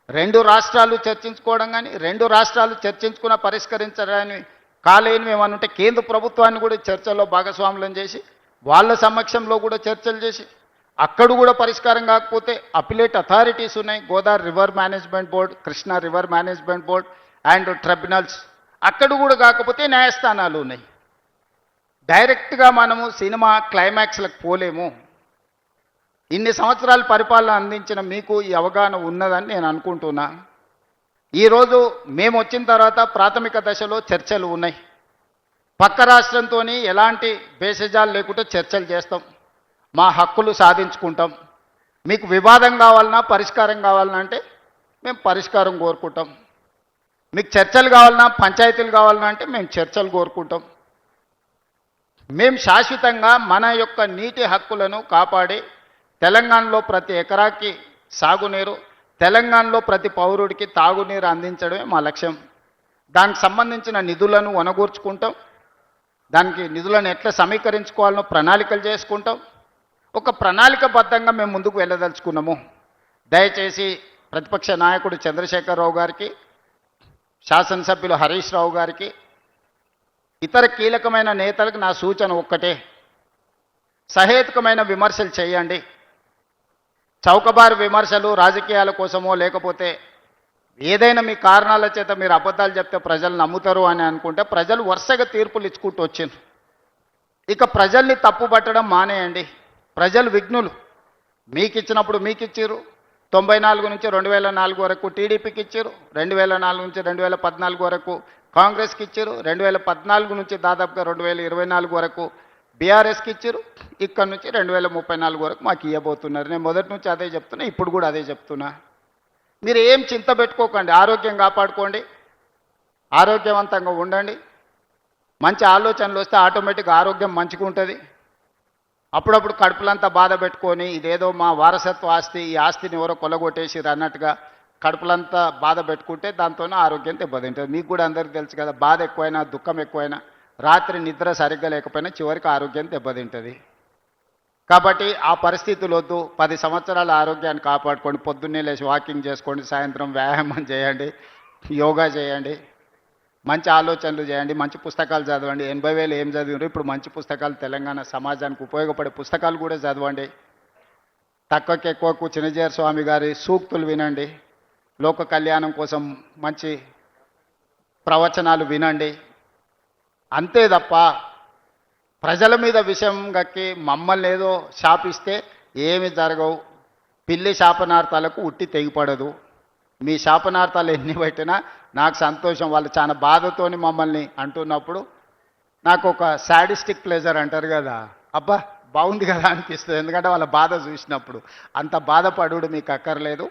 రెండు రాష్ట్రాలు చర్చించుకోవడం కానీ రెండు రాష్ట్రాలు చర్చించుకున్న పరిష్కరించడానికి కాలేని ఏమనుంటే కేంద్ర ప్రభుత్వాన్ని కూడా చర్చల్లో భాగస్వాములను చేసి వాళ్ళ సమక్షంలో కూడా చర్చలు చేసి అక్కడ కూడా పరిష్కారం కాకపోతే అపిలేట్ అథారిటీస్ ఉన్నాయి, Godavari river management board, Krishna river management board and tribunals. అక్కడ కూడా కాకపోతే న్యాయస్థానాలు ఉన్నాయి. డైరెక్ట్గా మనము సినిమా క్లైమాక్స్లకు పోలేము. ఇన్ని సంవత్సరాల పరిపాలన అందించిన మీకు ఈ అవగాహన ఉన్నదని నేను అనుకుంటున్నా. ఈరోజు మేము వచ్చిన తర్వాత ప్రాథమిక దశలో చర్చలు ఉన్నాయి. పక్క రాష్ట్రంతో ఎలాంటి భేషజాలు లేకుండా చర్చలు చేస్తాం, మా హక్కులు సాధించుకుంటాం. మీకు వివాదం కావాలన్నా పరిష్కారం కావాలన్నా అంటే మేము పరిష్కారం కోరుకుంటాం. మీకు చర్చలు కావాలన్నా పంచాయతీలు కావాలన్నా అంటే మేము చర్చలు కోరుకుంటాం. మేము శాశ్వతంగా మన యొక్క నీటి హక్కులను కాపాడి తెలంగాణలో ప్రతి ఎకరాకి సాగునీరు, తెలంగాణలో ప్రతి పౌరుడికి తాగునీరు అందించడమే మా లక్ష్యం. దానికి సంబంధించిన నిధులను వనగూర్చుకుంటాం. దానికి నిధులను ఎట్లా సమీకరించుకోవాలనో ప్రణాళికలు చేసుకుంటాం. ఒక ప్రణాళికబద్ధంగా మేము ముందుకు వెళ్ళదలుచుకున్నాము. దయచేసి ప్రతిపక్ష నాయకుడు చంద్రశేఖరరావు గారికి, శాసనసభ్యులు హరీష్ రావు గారికి, ఇతర కీలకమైన నేతలకు నా సూచన ఒక్కటే, సహేతుకమైన విమర్శలు చేయండి. చౌకబారు విమర్శలు రాజకీయాల కోసమో లేకపోతే ఏదైనా మీ కారణాల చేత మీరు అబద్ధాలు చెప్తే ప్రజలు నమ్ముతారు అని అనుకుంటే ప్రజలు వరుసగా తీర్పులు ఇచ్చుకుంటూ వచ్చిండ్రు. ఇక ప్రజల్ని తప్పు పట్టడం మానేయండి. ప్రజలు విఘ్నులు. మీకు ఇచ్చినప్పుడు మీకు ఇచ్చారు. 94 నుంచి 2004 వరకు టీడీపీకి ఇచ్చారు, 2004 నుంచి 2014 వరకు కాంగ్రెస్కి ఇచ్చారు, 2014 నుంచి దాదాపుగా 2024 వరకు బీఆర్ఎస్కి ఇచ్చారు, ఇక్కడ నుంచి 2034 వరకు మాకు ఇవ్వబోతున్నారు. నేను మొదటి నుంచి అదే చెప్తున్నా, ఇప్పుడు కూడా అదే చెప్తున్నా. మీరు ఏం చింత పెట్టుకోకండి, ఆరోగ్యం కాపాడుకోండి, ఆరోగ్యవంతంగా ఉండండి. మంచి ఆలోచనలు వస్తే ఆటోమేటిక్గా ఆరోగ్యం మంచిగా ఉంటుంది. అప్పుడప్పుడు కడుపులంతా బాధ పెట్టుకొని ఇదేదో మా వారసత్వ ఆస్తి, ఈ ఆస్తిని ఎవరో కొల్లగొట్టేసిరు అన్నట్టుగా కడుపులంతా బాధ పెట్టుకుంటే దాంతోనే ఆరోగ్యం దెబ్బతింటుంది. మీకు కూడా అందరికీ తెలుసు కదా, బాధ ఎక్కువైనా దుఃఖం ఎక్కువైనా రాత్రి నిద్ర సరిగ్గా లేకపోయినా చివరికి ఆరోగ్యం దెబ్బతింటుంది. కాబట్టి ఆ పరిస్థితులు వద్దు. 10 సంవత్సరాల ఆరోగ్యాన్ని కాపాడుకోండి. పొద్దున్నే లేచి వాకింగ్ చేసుకోండి, సాయంత్రం వ్యాయామం చేయండి, యోగా చేయండి, మంచి ఆలోచనలు చేయండి, మంచి పుస్తకాలు చదవండి. 80,000 ఏం చదివారు, ఇప్పుడు మంచి పుస్తకాలు తెలంగాణ సమాజానికి ఉపయోగపడే పుస్తకాలు కూడా చదవండి. తక్కువకి ఎక్కువకు చిన్నజీర స్వామి గారి సూక్తులు వినండి, లోక కళ్యాణం కోసం మంచి ప్రవచనాలు వినండి. అంతే తప్ప ప్రజల మీద విషయం గక్కి మమ్మల్ని ఏదో శాపిస్తే ఏమి జరగవు. పిల్లి శాపనార్థాలకు ఉట్టి తెగిపడదు. మీ శాపనార్థాలు ఎన్ని పెట్టినా నాకు సంతోషం. వాళ్ళు చాలా బాధతోని మమ్మల్ని అంటున్నప్పుడు నాకు ఒక సాడిస్టిక్ ప్లెజర్ అంటారు కదా, అబ్బా బాగుంది కదా అనిపిస్తుంది. ఎందుకంటే వాళ్ళ బాధ చూసినప్పుడు. అంత బాధపడు మీకు అక్కర్లేదు.